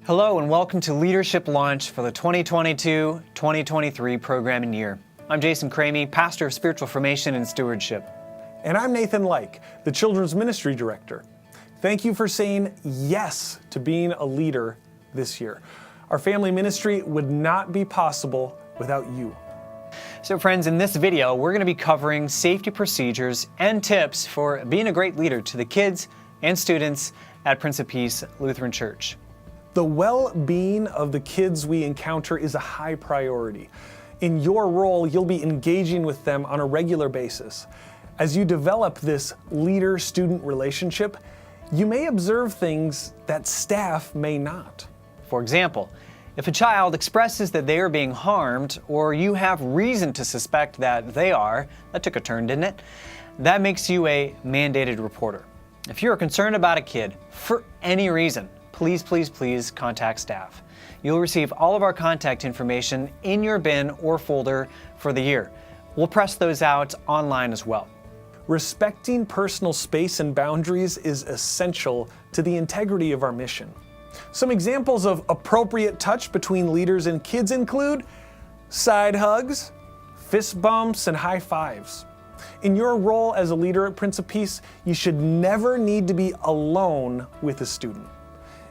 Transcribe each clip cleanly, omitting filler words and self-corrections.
Hello and welcome to Leadership Launch for the 2022-2023 programming year. I'm Jason Cramey, Pastor of Spiritual Formation and Stewardship. And I'm Nathan Like, the Children's Ministry Director. Thank you for saying yes to being a leader this year. Our family ministry would not be possible without you. So friends, in this video, we're going to be covering safety procedures and tips for being a great leader to the kids and students at Prince of Peace Lutheran Church. The well-being of the kids we encounter is a high priority. In your role, you'll be engaging with them on a regular basis. As you develop this leader-student relationship, you may observe things that staff may not. For example, if a child expresses that they are being harmed, or you have reason to suspect that they are, that took a turn, didn't it? That makes you a mandated reporter. If you're concerned about a kid for any reason, please contact staff. You'll receive all of our contact information in your bin or folder for the year. We'll press those out online as well. Respecting personal space and boundaries is essential to the integrity of our mission. Some examples of appropriate touch between leaders and kids include side hugs, fist bumps, and high fives. In your role as a leader at Prince of Peace, you should never need to be alone with a student.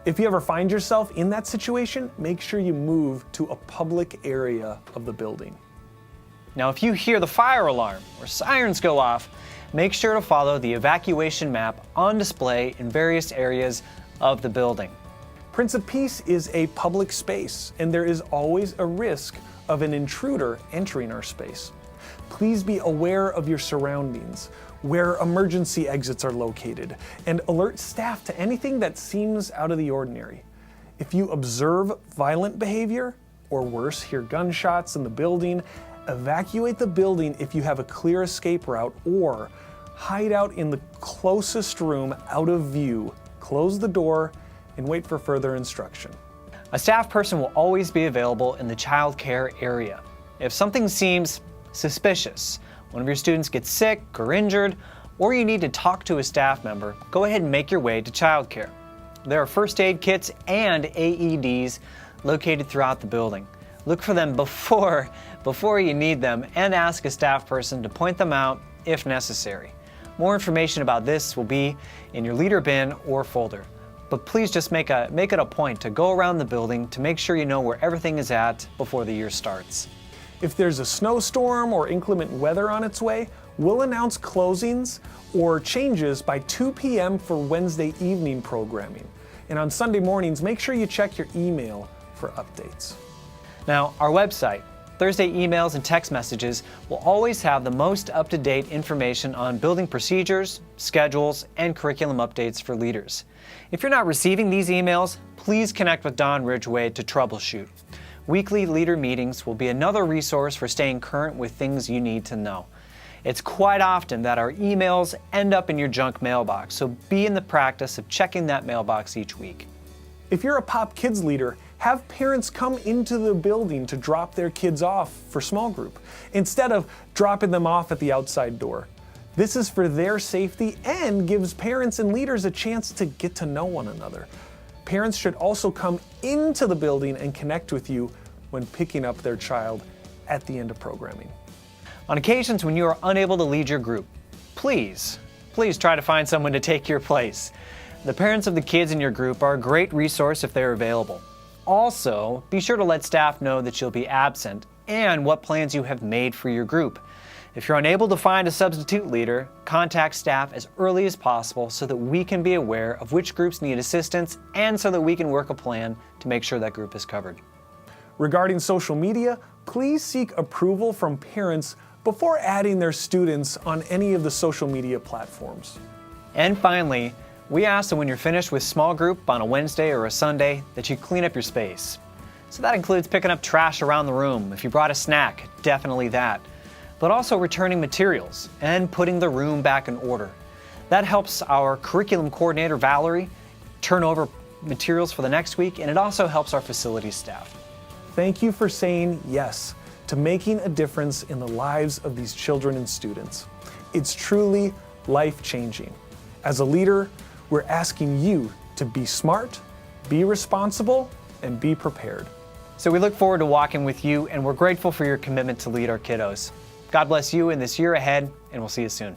If you ever find yourself in that situation, make sure you move to a public area of the building. Now, if you hear the fire alarm or sirens go off, make sure to follow the evacuation map on display in various areas of the building. Prince of Peace is a public space, and there is always a risk of an intruder entering our space. Please be aware of your surroundings, where emergency exits are located, and alert staff to anything that seems out of the ordinary. If you observe violent behavior, or worse, hear gunshots in the building, evacuate the building if you have a clear escape route, or hide out in the closest room out of view, close the door, and wait for further instruction. A staff person will always be available in the child care area. If something seems suspicious, one of your students gets sick or injured, or you need to talk to a staff member, go ahead and make your way to child care. There are first aid kits and AEDs located throughout the building. Look for them before you need them, and ask a staff person to point them out if necessary. More information about this will be in your leader bin or folder. But please just make it a point to go around the building to make sure you know where everything is at before the year starts. If there's a snowstorm or inclement weather on its way, we'll announce closings or changes by 2 p.m. for Wednesday evening programming. And on Sunday mornings, make sure you check your email for updates. Now, our website, Thursday emails and text messages will always have the most up-to-date information on building procedures, schedules, and curriculum updates for leaders. If you're not receiving these emails, please connect with Don Ridgway to troubleshoot. Weekly leader meetings will be another resource for staying current with things you need to know. It's quite often that our emails end up in your junk mailbox, so be in the practice of checking that mailbox each week. If you're a Pop Kids leader, have parents come into the building to drop their kids off for small group, instead of dropping them off at the outside door. This is for their safety and gives parents and leaders a chance to get to know one another. Parents should also come into the building and connect with you when picking up their child at the end of programming. On occasions when you are unable to lead your group, please try to find someone to take your place. The parents of the kids in your group are a great resource if they're available. Also, be sure to let staff know that you'll be absent and what plans you have made for your group. If you're unable to find a substitute leader, contact staff as early as possible so that we can be aware of which groups need assistance and so that we can work a plan to make sure that group is covered. Regarding social media, please seek approval from parents before adding their students on any of the social media platforms. And finally, we ask that when you're finished with small group on a Wednesday or a Sunday that you clean up your space. So that includes picking up trash around the room. If you brought a snack, definitely that. But also returning materials and putting the room back in order. That helps our curriculum coordinator, Valerie, turn over materials for the next week, and it also helps our facilities staff. Thank you for saying yes to making a difference in the lives of these children and students. It's truly life-changing. As a leader, we're asking you to be smart, Be responsible and be prepared. So we look forward to walking with you, and we're grateful for your commitment to lead our kiddos. God bless you in this year ahead, and we'll see you soon.